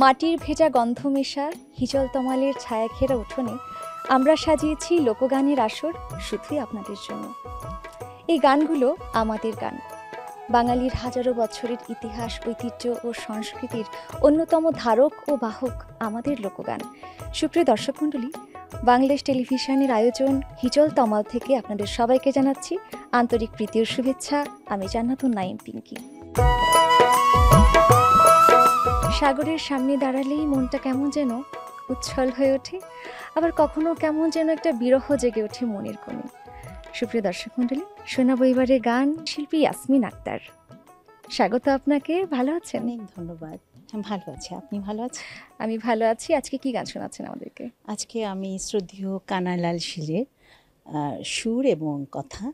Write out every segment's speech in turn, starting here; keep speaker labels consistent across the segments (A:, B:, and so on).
A: মাটির ভেজা গন্ধ মেশা হিজল তমালের ছায়া ঘেরা উঠোনে আমরা সাজিয়েছি লোকগানের আসর শুধুই আপনাদের জন্য। এই গানগুলো আমাদের গান, বাঙালির হাজারো বছরের ইতিহাস, ঐতিহ্য ও সংস্কৃতির অন্যতম ধারক ও বাহক আমাদের লোকগান। সুপ্রিয় দর্শক মণ্ডলী, বাংলাদেশ টেলিভিশনের আয়োজন হিজল তমাল থেকে আপনাদের সবাইকে জানাচ্ছি আন্তরিক প্রীতি ও শুভেচ্ছা। আমি জান্নাতুন নাইম পিঙ্কি। সাগরের সামনে দাঁড়ালেই মনটা কেমন যেন উচ্ছল হয়ে ওঠে, আবার কখনো কেমন যেন একটা বিরহ জেগে ওঠে মনের কোণে। সুপ্রিয় দর্শক মণ্ডলী, শোনাবো এবারে গান শিল্পী ইয়াসমিন আক্তার। স্বাগত আপনাকে। ভালো আছেন?
B: অনেক ধন্যবাদ। ভালো আছি, আপনি ভালো আছেন?
A: আমি ভালো আছি। আজকে কি গান শোনাচ্ছেন আমাদেরকে?
B: আজকে আমি শ্রদ্ধেয় কানাইলাল শীলের সুর এবং কথা,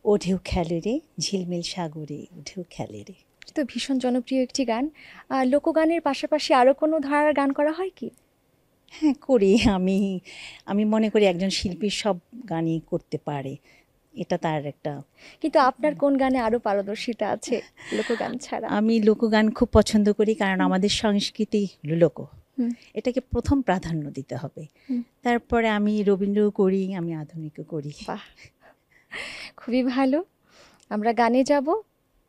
B: ও ঢেউ খেলে রে ঝিলমিল সাগরে ঢেউ খেলে রে।
A: তো ভীষণ জনপ্রিয় একটি গান। লোকগানের পাশাপাশি আরও কোনো ধারার গান করা হয় কি?
B: হ্যাঁ, করি। আমি মনে করি একজন শিল্পী সব গানই করতে পারে, এটা তার একটা।
A: কিন্তু আপনার কোন গানে আরো পারদর্শিতা আছে লোকগান ছাড়া?
B: আমি লোকগান খুব পছন্দ করি, কারণ আমাদের সংস্কৃতি লোক, এটাকে প্রথম প্রাধান্য দিতে হবে। তারপরে আমি রবীন্দ্রও করি, আমি আধুনিকও করি।
A: বাহ, খুবই ভালো। আমরা গানে যাব,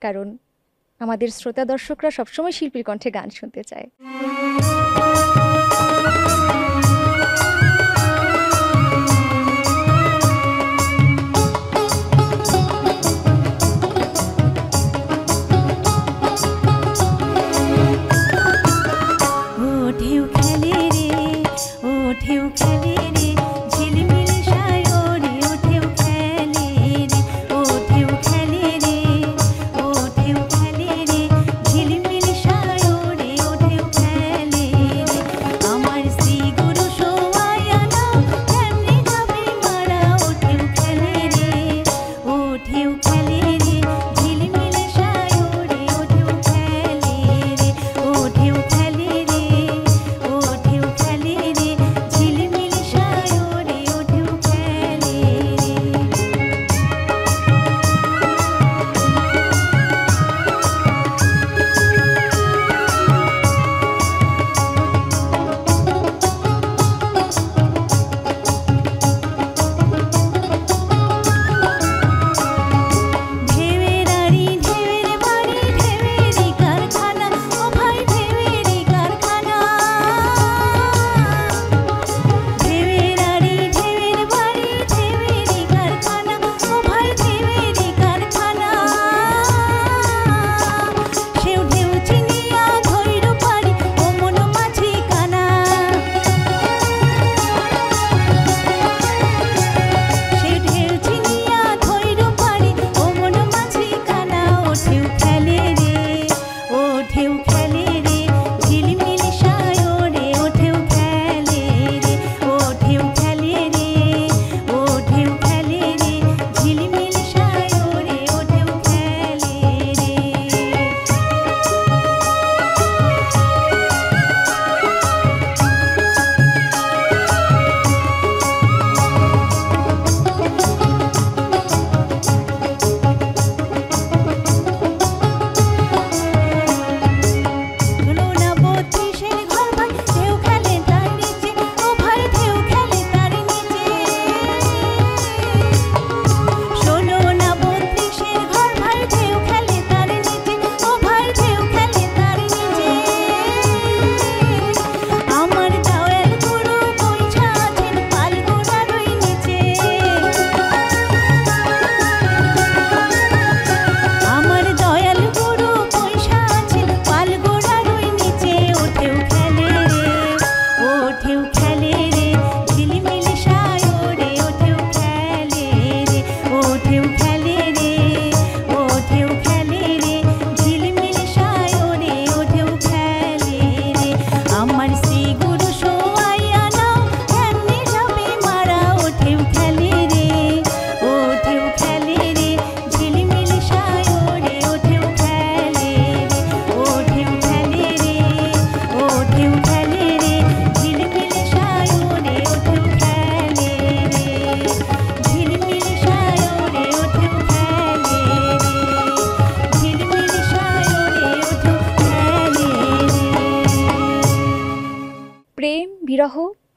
A: কারণ আমাদের শ্রোতা দর্শকরা সবসময় শিল্পীর কণ্ঠে গান শুনতে চায়।
C: ঝিলমিল সায়রে ও ঢেউ খেলে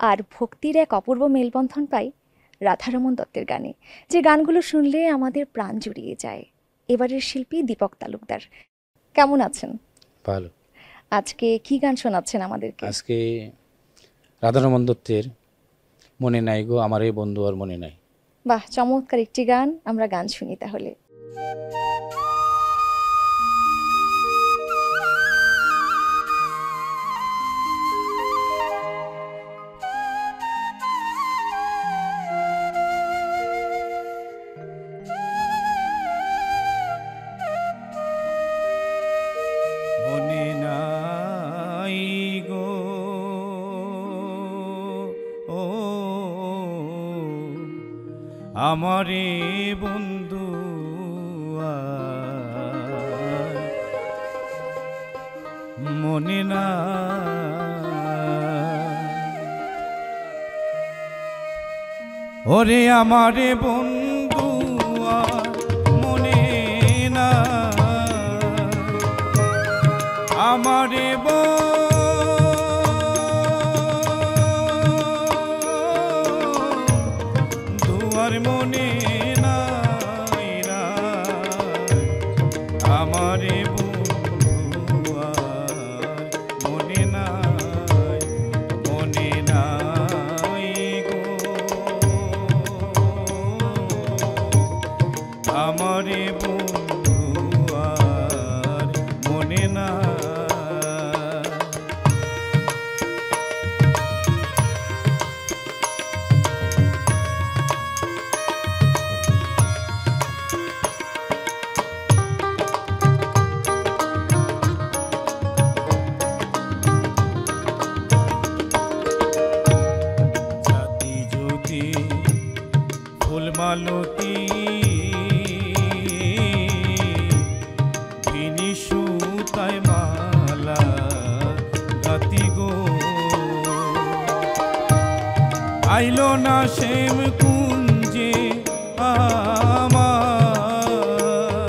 A: আর ভক্তির এক অপূর্ব মেলবন্ধন পাই রাধারমণ দত্তের গানে, যে গানগুলো শুনলে আমাদের প্রাণ জুড়িয়ে যায়। এবারের শিল্পী দীপক তালুকদার, কেমন আছেন?
C: ভালো।
A: আজকে কি গান শোনাচ্ছেন আমাদেরকে?
C: আজকে রাধারমণ দত্তের মনে নাই গো আমার এই বন্ধু আর মনে নাই।
A: বাহ, চমৎকার একটি গান, আমরা গান শুনি তাহলে।
D: মনে নাই গো ও আমারে বন্ধু আর মনে না ওরে আমারে বন্ধু আর মনে না আমারে দুয়ার মনে নাই রা আমারে বন্ধুয়ার মনে নাই গো আমারে বন্ধুয়ার মনে নাই। জাতি জ্যোতি ফুলমালতী ভিনি সুতায় মালা গাতি গো আইলো না শ্যাম কুঞ্জে আমার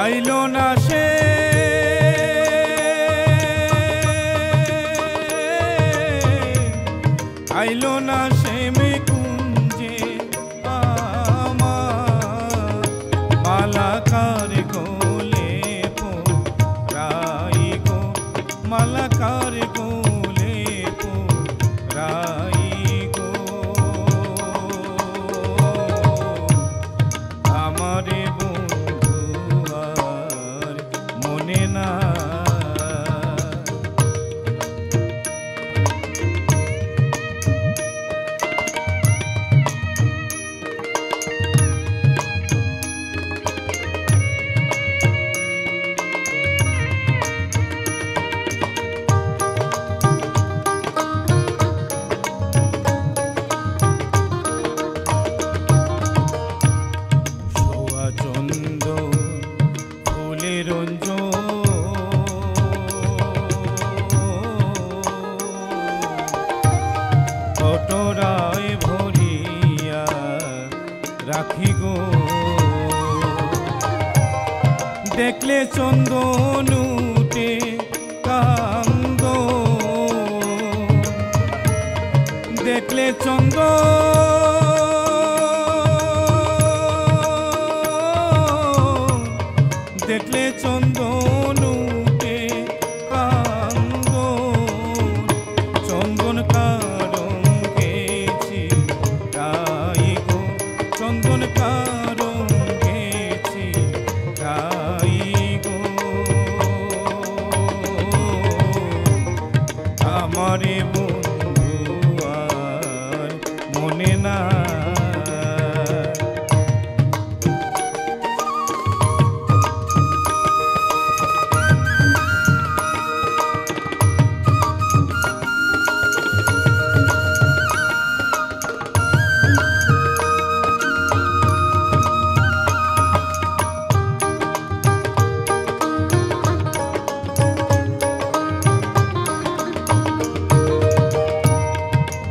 D: আইলো না সে আইলো না শ্যাম কুঞ্জে আমার মালাকার গোলে পোরাই গো মালাকার গোলে পোরাই গো আমারে বন্ধু আর মনে না সোয়া চন্দ ফুলের কটরায় ভরিয়া রাখি গো দেখলে চন্দনুতে কান্দ দেখলে দেখলে চন্দনুতে কান্দ চন্দন কারণ গেছি গাই গো চন্দন কারণ গেছি গাই গো আমারে বন্ধু আর মনে না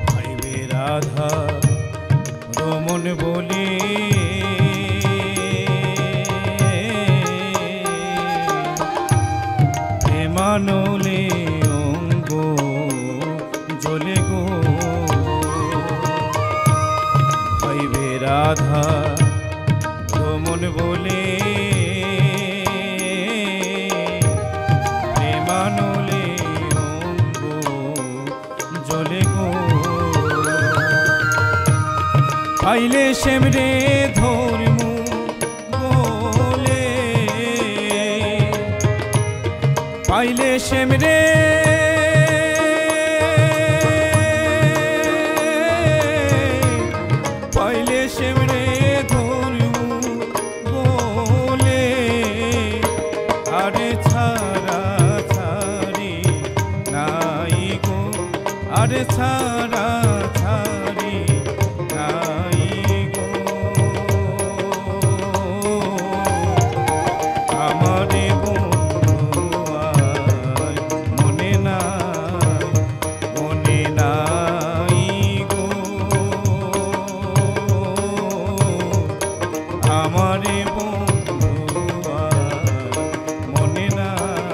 D: ভাইবে রাধা রমন বলে প্রেমানলে অঙ্গ জ্বলে রাধা মন বলে প্রেমানলে অঙ্গ জ্বলে গো পাইলে সেমরে ধর্ম বলে পাইলে সেমরে পাইলে সেমরে ধর্ম বলে আরে ছাড়া ছাড়ি নাই গো আরে ছাড়া ছাড়ি নাই গো আমারে বন্ধু আয় মনে নাই গো আমারে বন্ধু মনে নাই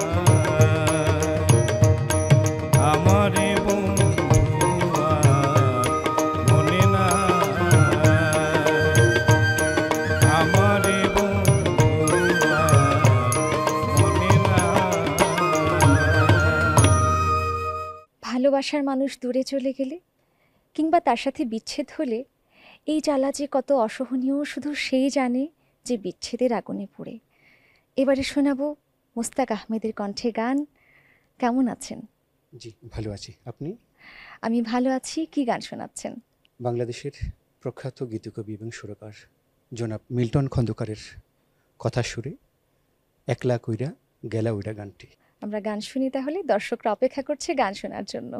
D: আমারে বন্ধু মনে নাই আমারে বন্ধু মনে নাই
A: ভালোবাসার মানুষ দূরে চলে গেলে কিংবা তার সাথে বিচ্ছেদ হলে এই জ্বালা যে কত অসহনীয় শুধু সেই জানে যে বিচ্ছেদের আগুনে পুড়ে। এবারে শোনাবো মুস্তাক আহমেদের কণ্ঠে গান। কেমন আছেন?
E: জি ভালো আছি। আপনি?
A: আমি ভালো আছি। কি গান শোনাচ্ছেন?
E: বাংলাদেশের প্রখ্যাত গীতিকবি এবং সুরকার জনাব মিল্টন খন্দকারের কথা সুরে একলা কইরা গেলা উইরা গানটি।
A: আমরা গান শুনি তাহলে। দর্শকরা অপেক্ষা করছে গান শোনার জন্য।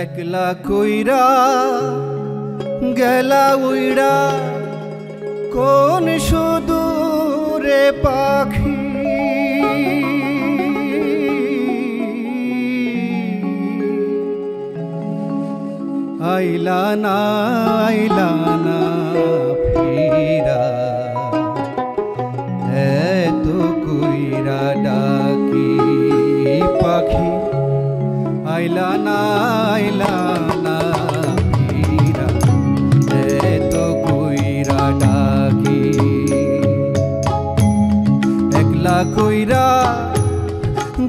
F: একলা কইরা গেলা উইরা কোন সুদূরে পাখি আইলা না ফিরা এত কইরা ডাকি পাখি আইলা না ফিরা এত কইরা ডাকি একলা কইরা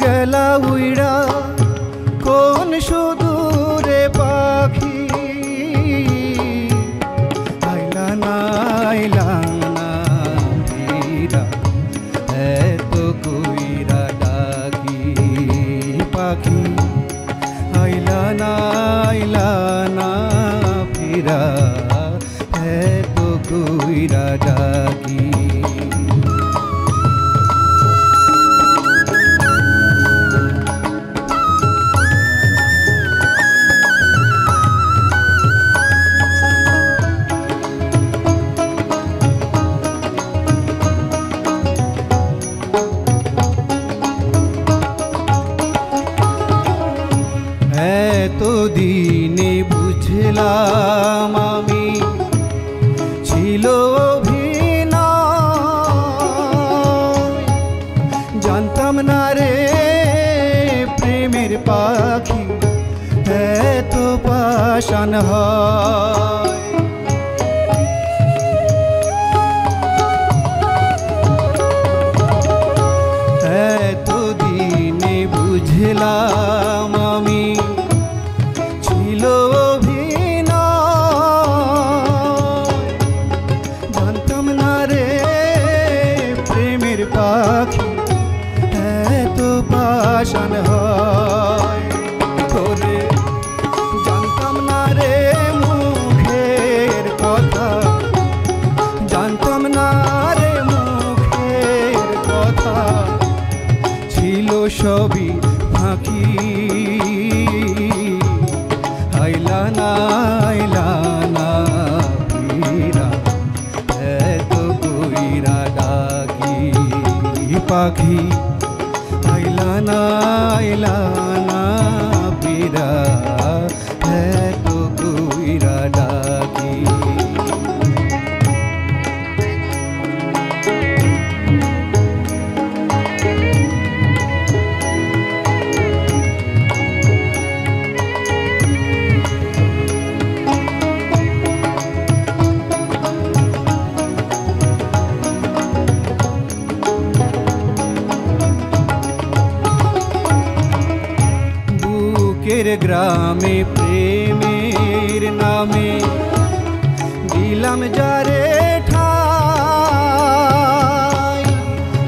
F: গেলা উইরা কোন সুদূরে পাখি আইলা না ফিরা এত কইরা ডাকি পাখি আইলা না ফিরা এত কইরা ডাকি এতদিনে বুঝলাম আমি ছিল অভিনয় জানতাম না রে প্রেমের পাখি এত পাষাণ হয় এতদিনে বুঝলাম আমি ছিল অভিনয় জানতাম না রে প্রেমের পাখি এত পাষাণ হয় তোরে জানতাম না রে মুখ বুকের গ্রামে প্রেমের নামে দিলাম যারে ঠাই,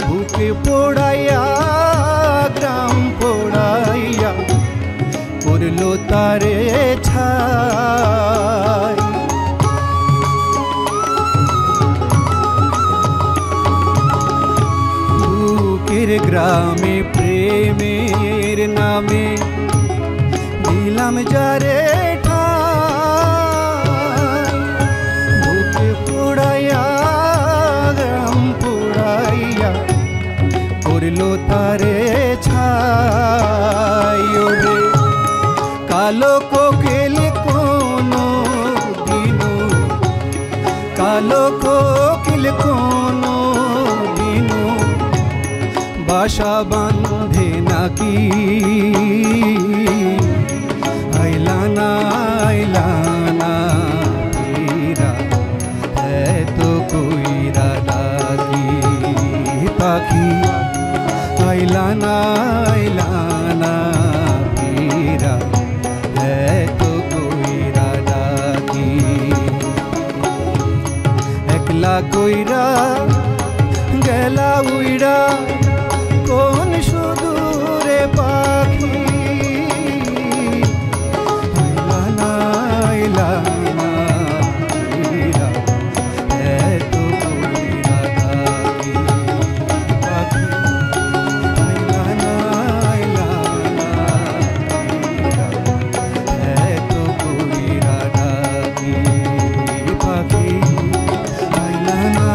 F: বুকে পোড়াইয়া গ্রাম পোড়াইয়া করলো তারে ছাই। বুকের গ্রামে প্রেমের নামে দিলাম যারে ঠাই, বুকে পোড়াইয়া গ্রাম পোড়াইয়া করলো তারে ছাই। ওরে কালো কোকিল কোনো দিনু, কালো কোকিল কোনো দিনু বাসা বাঁধে নাকি, আইলানা আইলানা ফিরা এত কইরা ডাকি পাখি, আইলানা আইলানা ফিরা এত কইরা ডাকি। একলা কইরা গেলা উইরা কোন সুদূরে পাখি, আইলানা আইলানা ফিরা এত কইরা ডাকি পাখি, আইলানা আইলানা ফিরা এত কইরা ডাকি পাখি, আইলানা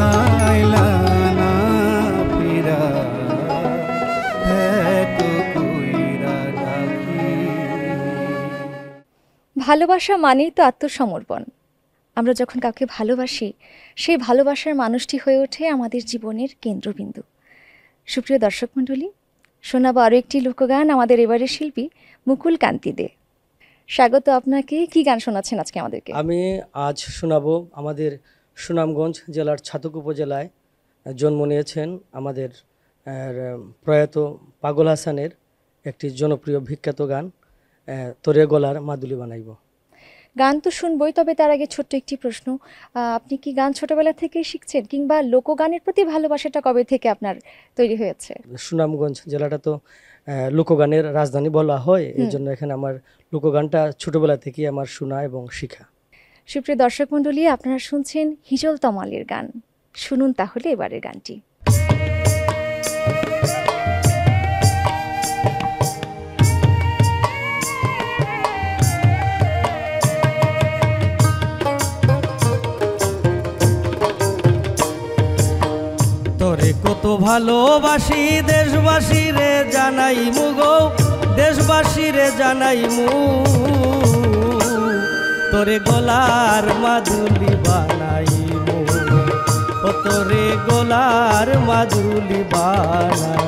F: আইলানা ফিরা এত কইরা ডাকি।
A: ভালোবাসা মানেই তো আত্মসমর্পণ। আমরা যখন কাউকে ভালোবাসি, সেই ভালোবাসার মানুষটি হয়ে ওঠে আমাদের জীবনের কেন্দ্রবিন্দু। সুপ্রিয় দর্শক মণ্ডলী, শোনাবো আরও একটি লোকগান আমাদের এবারের শিল্পী মুকুল কান্তি দে। স্বাগত আপনাকে। কি গান শোনাচ্ছেন আজকে আমাদেরকে?
G: আমি আজ শোনাবো আমাদের সুনামগঞ্জ জেলার ছাতক উপজেলায় জন্ম নিয়েছেন আমাদের প্রয়াত পাগল হাসানের একটি জনপ্রিয় বিখ্যাত গান তোরে গলার মাদুলি বানাইব।
A: গান তো শুনবই, তবে তার আগে ছোট্ট একটি প্রশ্ন। আপনি কি গান ছোটবেলা থেকে শিখছেন, কিংবা লোকগানের প্রতি ভালোবাসাটা কবে থেকে আপনার তৈরি হয়েছে?
G: সুনামগঞ্জ জেলাটা তো লোকগানের রাজধানী বলা হয়, এই জন্য এখানে আমার লোকগানটা ছোটবেলা থেকেই আমার শোনা এবং শিখা।
A: সুপ্রিয় দর্শক মণ্ডলী, আপনারা শুনছেন হিজল তমালের গান। শুনুন তাহলে এবারের গানটি।
H: তোরে কত ভালোবাসি দেশবাসী রে জানাই মুগো, দেশবাসী রে জানাই মু, তোরে গলার মাদুলি বানাই মু, ও তোরে গলার মাদুলি বানাই।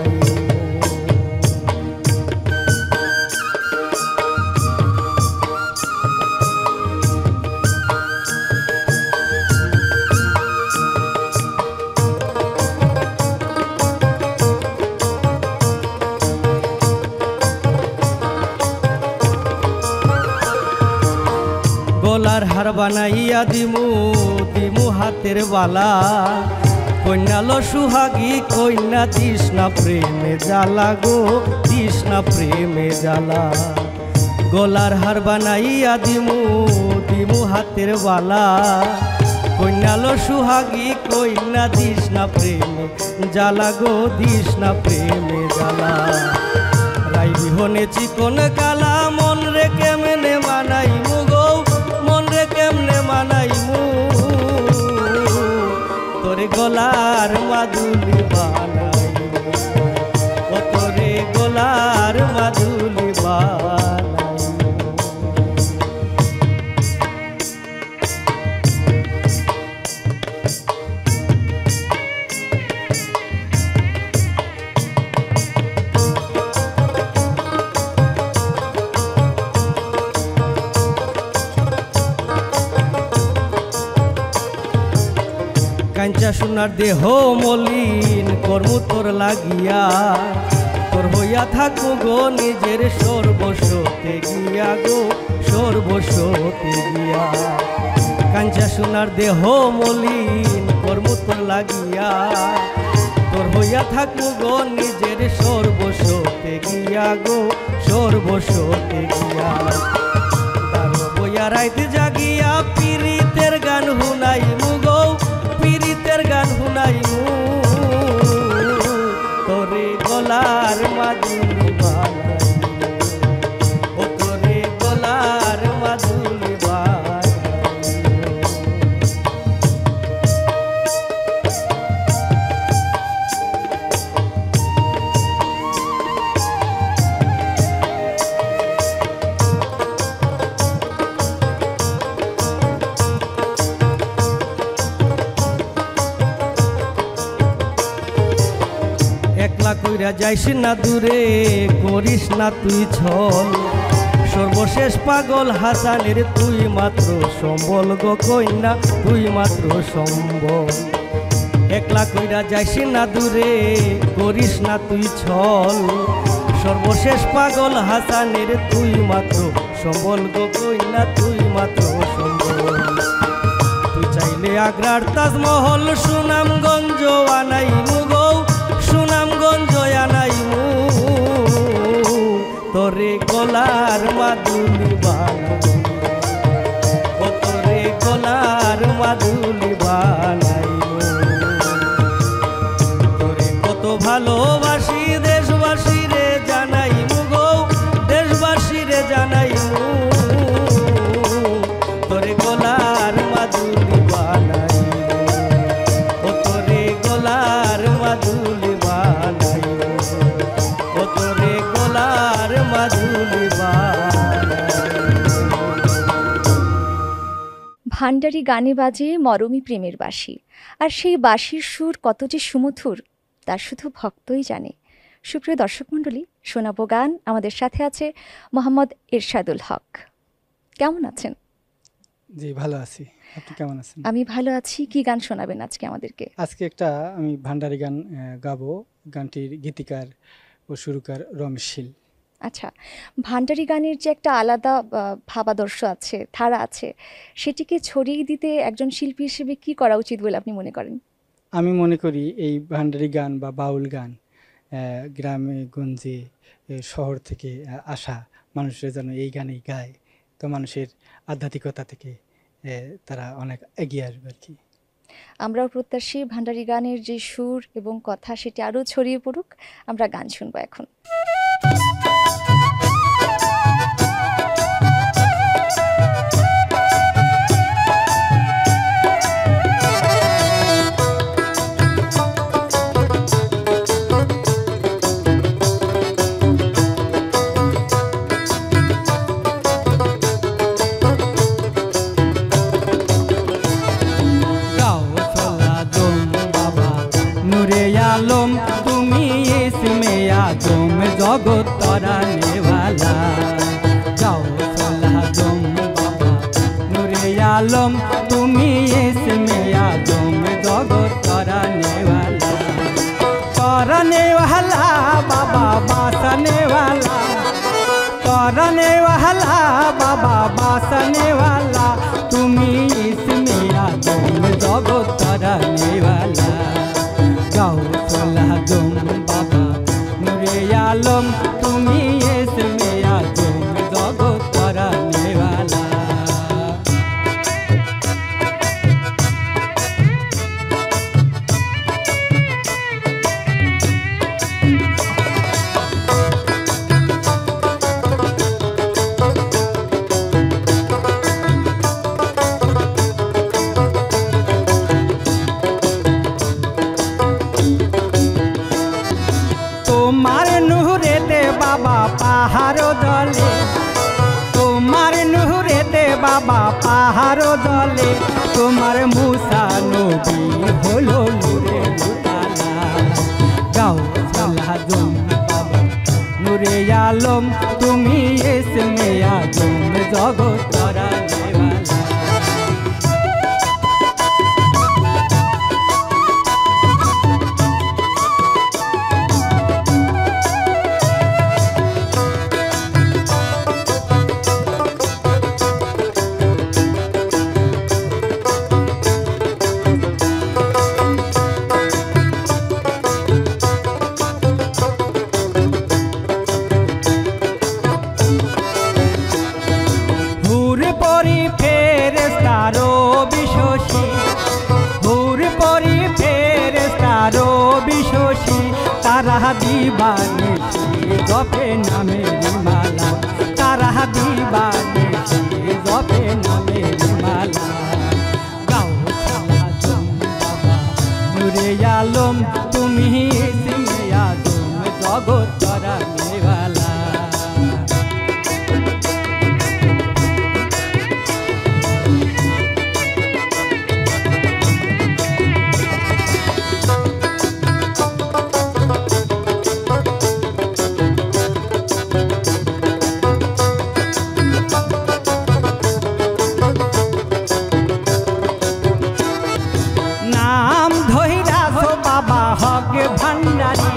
H: গলার হার বানাইয়া দিমু দিমু হাতের বালা, কন্যালো সুহাগী কন্যা তৃষ্ণা প্রেমে জ্বালা গো, তৃষ্ণা প্রেমে জ্বালা। গলার হার বানাইয়া দিমু দিমু হাতের বালা, কন্যালো সুহাগী কন্যা তৃষ্ণা প্রেমে জ্বালা গো, তৃষ্ণা প্রেমে জ্বালা। রাই বিহনে চিকন কালা মন রে কেমনে মানাই মুগো, মন রে কেমনে মানাই মু, তোরে গলার মাদুলি বানাই, ও তোরে গলার মাদুলি বানাই। কাঞ্চা সোনার দেহ মলিন কর্ম তোর লাগিয়া, তোর হইয়া থাকবো গো নিজের সর্বস্ব ত্যাগিয়া। গিয়া গো সর্বস্বতে গিয়া কাঞ্চা সোনার দেহ মলিন কর্ম তোর লাগিয়া তোর হইয়া থাকবো গো নিজের সর্বস্বতে গিয়া গো সর্বস্বতে গিয়া তারো বইয়া রাইতে জাগিয়া পীড়িতের গান হুনাই গো পীড়িতের গান হুনাই তোরে গলার মাদুলি বানাই ও তোরে গলার মাদুলি বানাই একলা কইরা যাইস না দূরে করিস না তুই ছল সর্বশেষ পাগল হাসানের তুই মাত্র সম্বল গো কইনা তুই মাত্র সম্বল একলা কইরা যাইস না দূরে করিস না তুই ছল সর্বশেষ পাগল হাসানের তুই মাত্র সম্বল গো কইনা তুই মাত্র সম্বল তুই চাইলে আগ্রার তাজমহল সুনামগঞ্জ আনাইমু গো সুনামগঞ্জ আনাইমু তোরে গলার মাদুলি বানাই ও তোরে গলার মাদুলি বানাইমু তোরে কত ভালোবাসি দেশবাসী রে জানাইমু গো দেশবাসী রে জানাইমু তোরে গলার মাদুলি বানাইমু ও তোরে গলার মাদুলি বানাইমু ও তোরে গলার মাদুলি
A: ভান্ডারি গানে বাজে মরমী প্রেমের বাঁশি, আর সেই বাঁশির সুর কত যে সুমধুর তা শুধু ভক্তই জানে। সুপ্রিয় দর্শক মণ্ডলী, শোনাবো গান। আমাদের সাথে আছে মোহাম্মদ এরশাদুল হক। কেমন আছেন?
I: জি ভালো আছি, আপনি কেমন আছেন?
A: আমি ভালো আছি। কি গান শোনাবেন আজকে আমাদেরকে?
I: আজকে একটা আমি ভান্ডারি গান গাবো। গানটির গীতিকার ও সুরকার রমেশ শীল।
A: আচ্ছা, ভান্ডারি গানের যে একটা আলাদা ভাবাদর্শ আছে, ধারা আছে, সেটিকে ছড়িয়ে দিতে একজন শিল্পী হিসেবে কি করা উচিত বলে আপনি মনে করেন?
I: আমি মনে করি এই ভান্ডারি গান বা বাউল গান গ্রামে গঞ্জে শহর থেকে আসা মানুষরা যেন এই গানেই গায়, তো মানুষের আধ্যাত্মিকতা থেকে তারা অনেক এগিয়ে আসবে আর কি।
A: আমরাও প্রত্যাশী ভান্ডারি গানের যে সুর এবং কথা সেটি আরও ছড়িয়ে পড়ুক। আমরা গান শুনবো এখন।
F: आलम तुम्ही इसमें आजम जगत तराने वाला जाओ सलाम बाबा नूरे आलम तुम्ही इसमें आजम जगत तराने वाला बाबा बासने वाला करने वाला बाबा बासने वाला तुम्ही इसमें आजम जगत तराने वाला जाओ सलाम बाबा नूरे आलम तुम्ही इसमें आजम जगत तराने वाला। তোমার নুহরেতে বাবা পাহাড় জলে তোমার নুহরেতে বাবা পাহাড় জলে তোমার মুসা নবী হলো নূরে মুতালা গাও সালাম বাবা নূরে আলম তুমি ইসমে আজম জগত তরানে वाला। পরি ফেরেশতারো বিশ্বসী, হুর পরি ফেরেশতারো বিশ্বসী, তারা দিবানিশি জপে নামের মালা, তারা দিবানিশি জপে নামের মালা। গাউসুল আজম বাবা নূরে আলম, তুমি ইসমে আজম জগৎ তরানেওয়ালা। নাম ধইরাছো বাবা হক ভান্ডারি,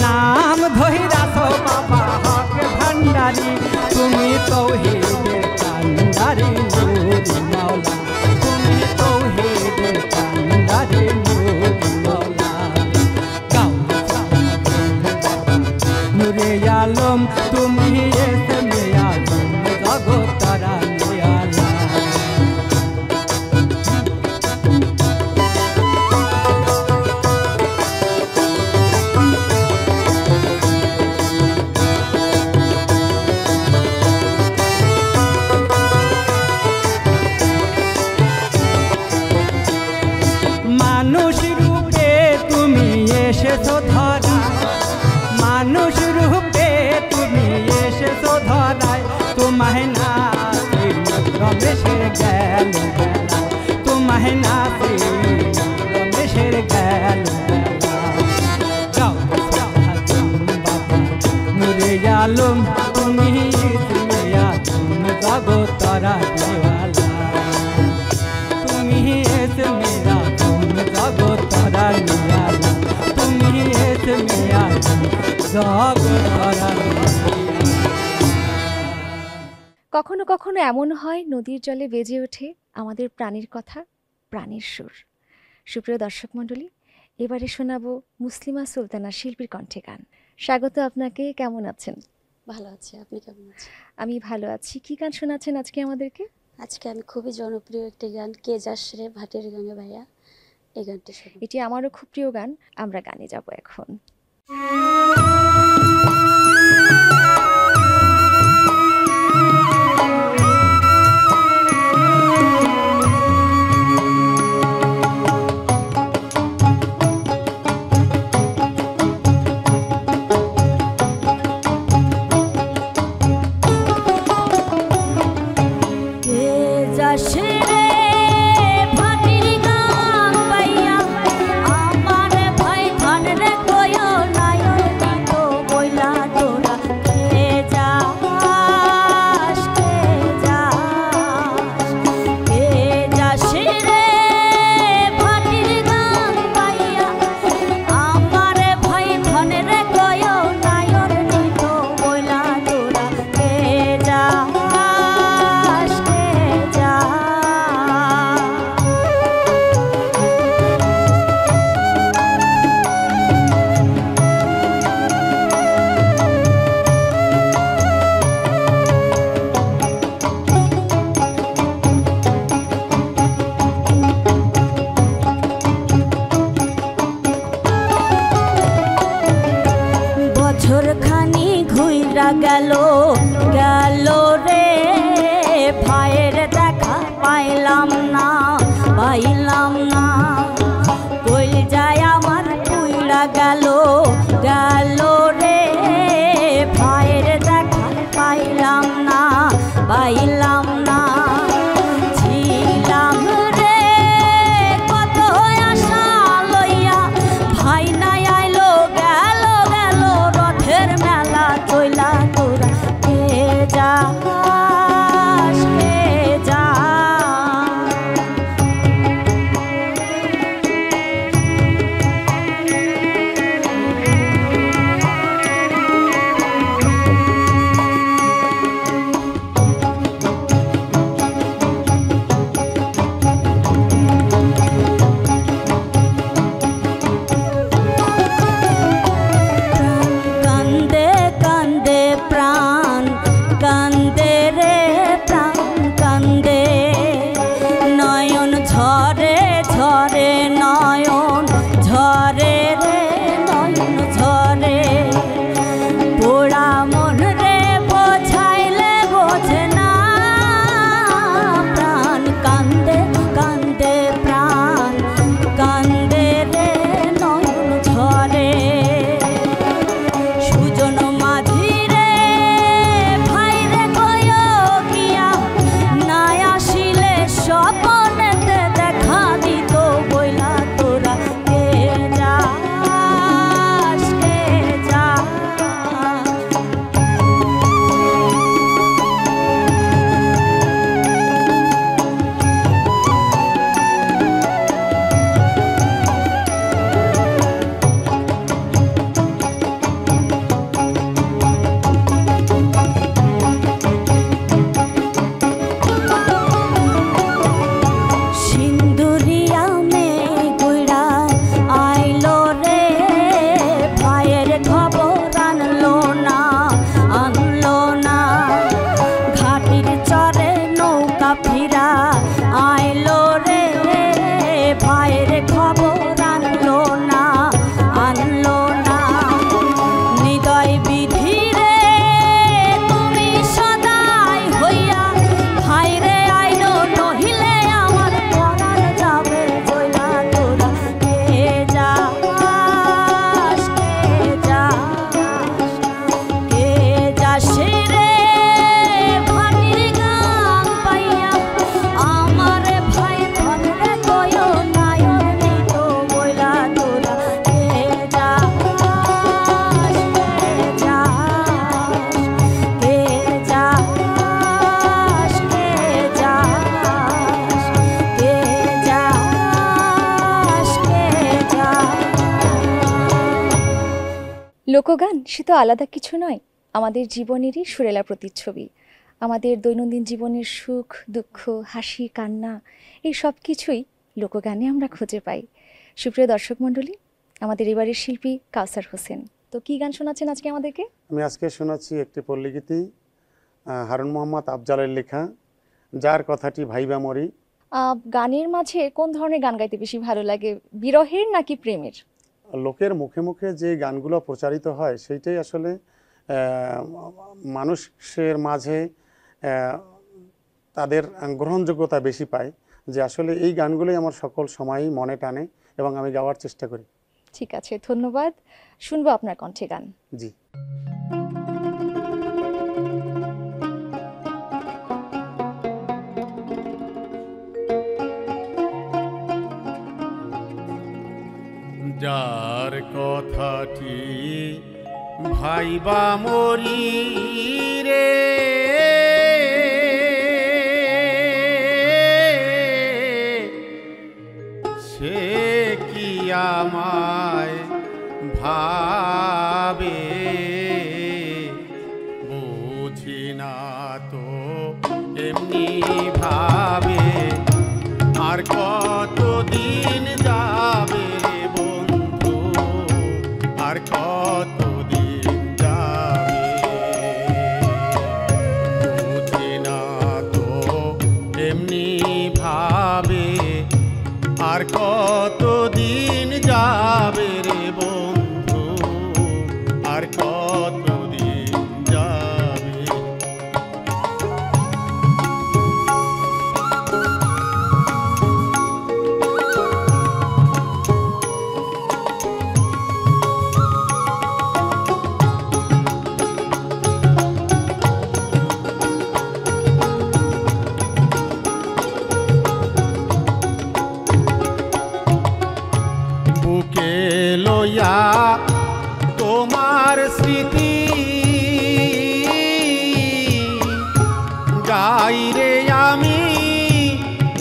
F: নাম ধইরাছো বাবা হক ভান্ডারি, তুমি তৌহিদের কান্ডারি নূর মাওলা, তুমি তৌহিদের কান্ডারি নূর মাওলা। নূরে আলম তুমি ইসমে আজম জগৎ তরানেওয়ালা। মানুষ রূপে তুমি এসেছো ধরা, মানুষ রূপে তুমি এসেছো ধরায়, তোমায় না রমেশের গেল বেলা, তোমায় না রমেশের গেল বেলা। গাউসুল আজম বাবা নূরে আলম, তুমি ইসমে আজম জগৎ তরানেওয়ালা, তুমি ইসমে আজম জগৎ তরানেওয়ালা, তুমি ইসমে আজম জগৎ তরানেওয়ালা।
A: কখনো কখনো এমন হয় নদীর জলে বেজে ওঠে আমাদের প্রাণীর কথা, প্রাণীর সুর। সুপ্রিয় দর্শক মণ্ডলী, এবারে শোনাবো মুসলিমা সুলতানা শিল্পীর কণ্ঠে গান। স্বাগত আপনাকে, কেমন আছেন?
J: ভালো আছি, আপনি কেমন আছেন?
A: আমি ভালো আছি। কি গান শোনাচ্ছেন আজকে আমাদেরকে?
J: আজকে আমি খুবই জনপ্রিয় একটি গান, কে যাস রে ভাটের গানে ভাইয়া, এই গানটি শুনুন।
A: এটি আমারও খুব প্রিয় গান, আমরা গানে যাব এখন।
K: গেল গেল রে ভাইয়ের দেখা পাইলাম না পাইলাম না, কইল যায় আমার পুইরা গেল গেল রে ভাইয়ের দেখা পাইলাম না পাইলাম না। ছিলাম রে কত আশা লইয়া, ভাই নাই আইলো গেল গেল রথের মেলা চইলা তোরা কে যাস কে যা।
A: লোকগান সে তো আলাদা কিছু নয়, আমাদের জীবনেরই সুরেলা প্রতিচ্ছবি। আমাদের দৈনন্দিন জীবনের সুখ দুঃখ হাসি কান্না এই সব কিছুই লোকগানে আমরা খুঁজে পাই। সুপ্রিয় দর্শক মণ্ডলী, আমাদের এবারের শিল্পী কাউসার হোসেন, তো কি গান শোনাচ্ছেন আজকে আমাদেরকে?
L: আমি আজকে শোনাচ্ছি একটি পল্লীগীতি, হারুন মোহাম্মদ আফজালের লেখা, যার কথাটি ভাইবা মরি।
A: গানের মাঝে কোন ধরনের গান গাইতে বেশি ভালো লাগে, বিরহের নাকি প্রেমের?
L: লোকের মুখে মুখে যে গানগুলো প্রচারিত হয় সেইটাই আসলে মানুষের মাঝে তাদের গ্রহণযোগ্যতা বেশি পায়, যে আসলে এই গানগুলোই আমার সকল সময়ই মনে টানে এবং আমি গাওয়ার চেষ্টা করি।
A: ঠিক আছে, ধন্যবাদ। শুনবো আপনার কণ্ঠে গান।
L: জি।
D: যার কথাটি ভাইবা মরি রে, সে কি আমায় ভাবে, বুঝি না তো এমনি ভাবে, আর কতদিন যাবে বন্ধু, আর কতদিন যাবে, বুঝি না তো এমনি ভাবে, আর কতদিন যাবে রে বন্ধু, আর কতদিন যাবে। বুকে লইয়া তোমার স্মৃতি গাই রে আমি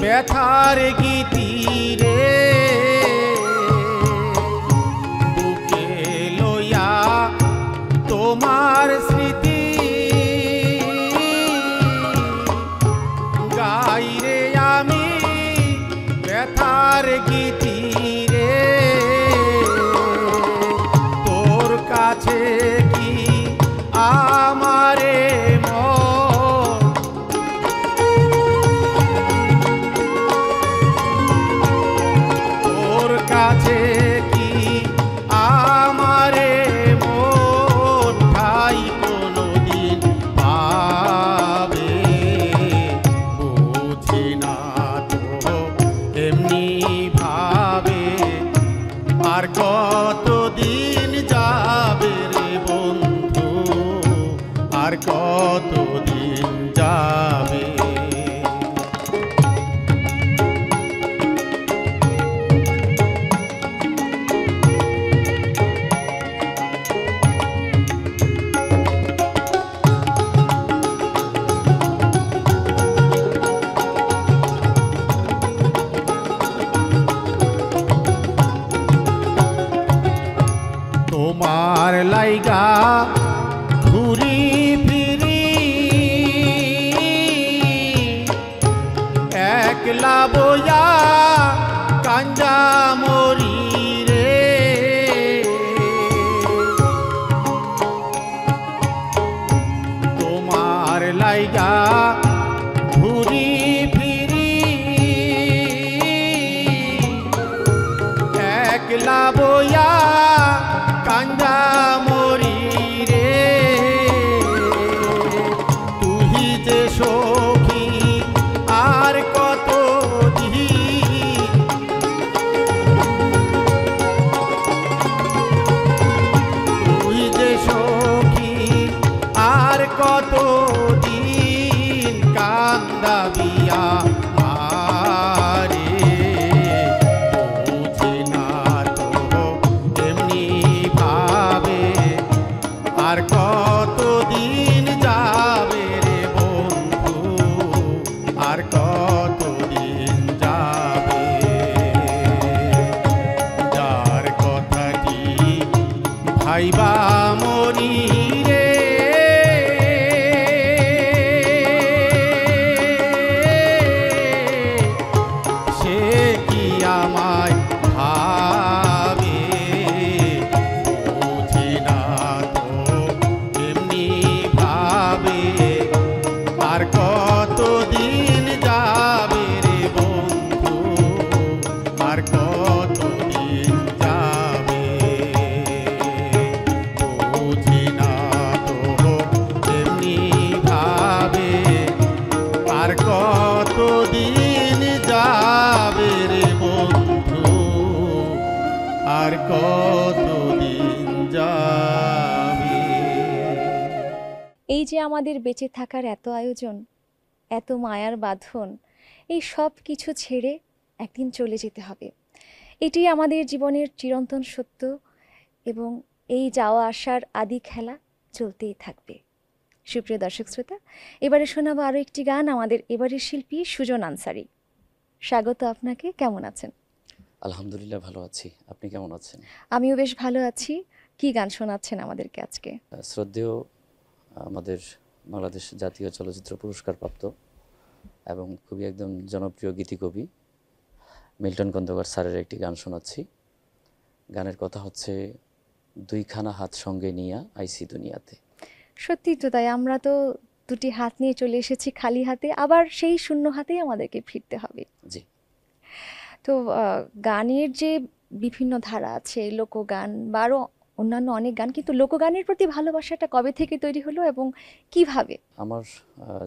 D: ব্যথার গীতি রে, বুকে লইয়া তোমার স্মৃতি গাই রে আমি ব্যথার গীতি রে, তোর কাছে কি আমারে মন, তোর কাছে কি আমারে মন ঠাই কোনোদিন পাবে, বুঝি না তো এমনি ভাবে, আর কতদিন যাবে রে বন্ধু, আর কতদিন যাবে। তোমার লাইগা ঘুরি ফিরি একলা বইয়া কাঞ্জা মরি রে, তোমার লাইগা ঘুরি ফিরি একলা বইয়া কান্দা মরি রে, তুই যে সখী আর কত দিন
A: এই যে আমাদের বেঁচে থাকার এত আয়োজন, এত মায়ার বাঁধন, এই সব কিছু ছেড়ে একদিন চলে যেতে হবে। এটি আমাদের জীবনের চিরন্তন সত্য এবং এই যাওয়া আসার আদি খেলা চলতেই থাকবে। সুপ্রিয় দর্শক শ্রোতা, এবারে শোনাবো আরও একটি গান আমাদের এবারের শিল্পী সুজন আনসারি। স্বাগত আপনাকে, কেমন আছেন?
M: আলহামদুলিল্লাহ ভালো আছি, আপনি কেমন আছেন?
A: আমিও বেশ ভালো আছি। কি গান শোনাচ্ছেন আমাদেরকে আজকে?
M: শ্রদ্ধেয় আমাদের বাংলাদেশ জাতীয় চলচ্চিত্র পুরস্কার প্রাপ্ত এবং খুবই একদম জনপ্রিয় গীতিকবি মিল্টন খন্দকার স্যারের একটি গান শোনাচ্ছি। গানের কথা হচ্ছে দুইখানা হাত সঙ্গে নিয়া আইসি দুনিয়াতে।
A: সত্যি তো তাই, আমরা তো দুটি হাত নিয়ে চলে এসেছি খালি হাতে, আবার সেই শূন্য হাতেই আমাদেরকে ফিরতে হবে।
M: জি।
A: তো গানের যে বিভিন্ন ধারা আছে, লোকগান বা আরও অন্যান্য অনেক গান, কিন্তু লোকগানের প্রতি ভালোবাসাটা কবে থেকে তৈরি হলো এবং কিভাবে?
M: আমার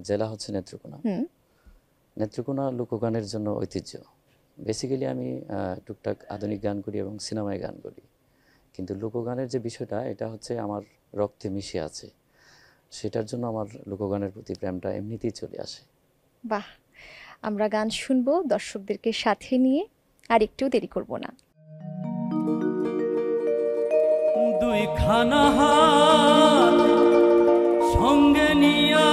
M: জেলা হচ্ছে নেত্রকোনা। নেত্রকোনা লোকগানের জন্য ঐতিহ্য। বেসিক্যালি আমি টুকটাক আধুনিক গান করি এবং সিনেমায় গান করি, কিন্তু লোকগানের যে বিষয়টা এটা হচ্ছে আমার রক্তে মিশে আছে, সেটার জন্য আমার লোকগানের প্রতি প্রেমটা এমনিতেই চলে আসে।
A: বাহ, আমরা গান শুনবো দর্শকদেরকে সাথে নিয়ে, আর একটু দেরি করব না।
H: দুইখানা হাত সঙ্গে নিয়া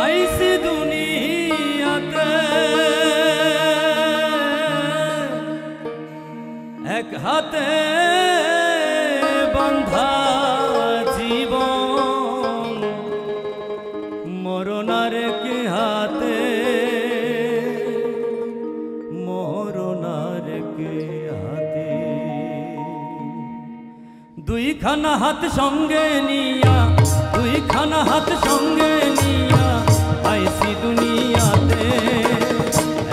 H: আইসি দুনিয়াতে, এক হাতে বান্ধা জীবন, মরণার কে হাতে, মরণার কে হাতে। দুইখানা হাত সঙ্গে নিয়া, দুইখানা হাত সঙ্গে নিয়া আইসি দুনিয়াতে,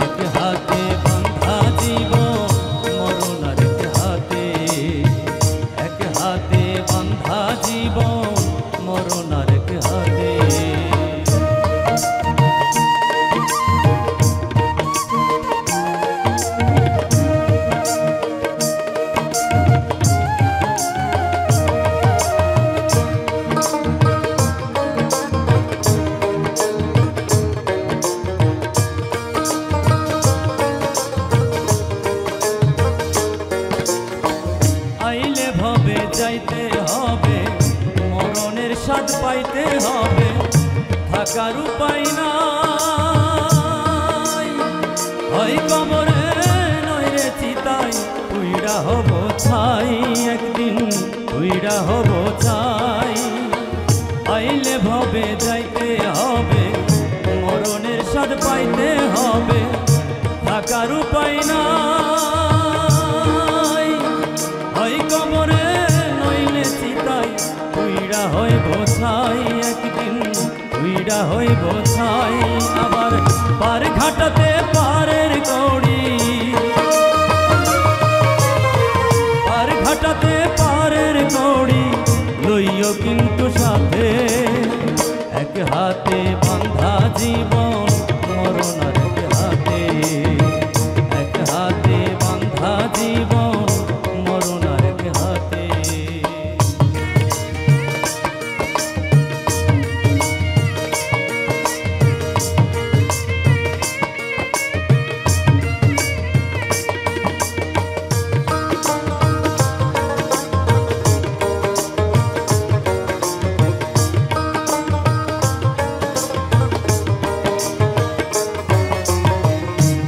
H: এক হাতে বান্ধা জীবন, মরণার কে হাতে, এক হাতে বান্ধা জীবন, মরণার কে হাতে। আইলে ভবে যাইতে হবে, মরণের স্বাদ পাইতে হবে, থাকার উপায় নাই। হয় কবরে নইরে চিতাই, উইড়া হব ছাই, একদিন উইড়া হব ছাই। আইলে ভবে যাইতে হবে, মরণের স্বাদ পাইতে হবে, থাকার উপায় নাই। হয় কবরে নইলে চিতাই, উইড়া হইব ছাই, একদিন উইড়া হইব ছাই। আবার পার ঘাটাতে পারের কড়ি, পার ঘাটাতে পারের কড়ি লইও কিন্তু সাথে, এক হাতে বান্ধা জীবন, মরণার কে হাতে, এক হাতে বান্ধা জীবন, মরণার কে হাতে।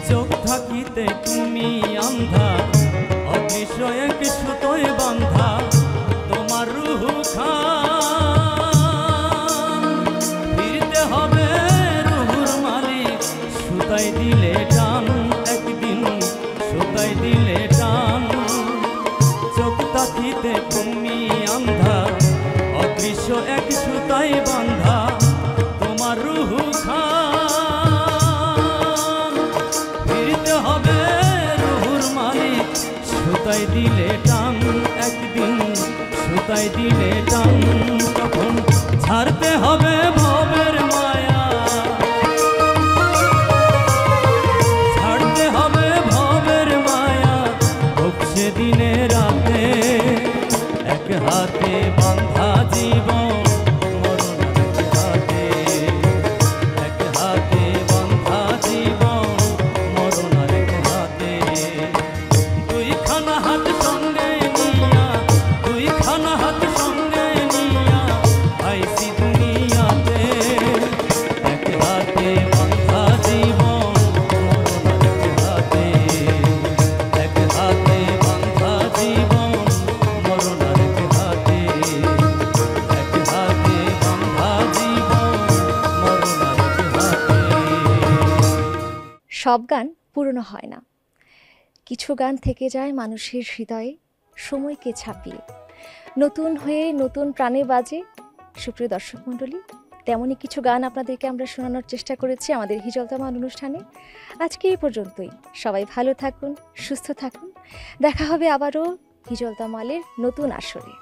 H: চোখ থাকিতে তুমি আন্ধা, অদৃশ্য এক সুতোয় বান্ধা, তোমার রুহ খান। ফিরতে হবে রুহুর মালিক, সুতাই দিলে টান, একদিন সুতাই দিলে টান। চোখ থাকিতে তুমি আন্ধা, অদৃশ্য এক সুতাই বান্ধা, তোমার রুহ খান। ফিরতে হবে রুহুর মালিক, সুতাই দিলে টান, একদিন সুতাই দিলে টান। তখন ছাড়তে হবে ভবের মায়া, ছাড়তে হবে ভবের মায়া, হোক সে দিনে রাতে, এক
A: সব গান পুরনো হয় না, কিছু গান থেকে যায় মানুষের হৃদয়ে সময়কে ছাপিয়ে, নতুন হয়ে নতুন প্রাণে বাজে। সুপ্রিয় দর্শক মণ্ডলী, তেমনই কিছু গান আপনাদেরকে আমরা শোনানোর চেষ্টা করেছি আমাদের হিজল তামাল অনুষ্ঠানে। আজকে এই পর্যন্তই। সবাই ভালো থাকুন, সুস্থ থাকুন। দেখা হবে আবারও হিজল তামালের নতুন আসরে।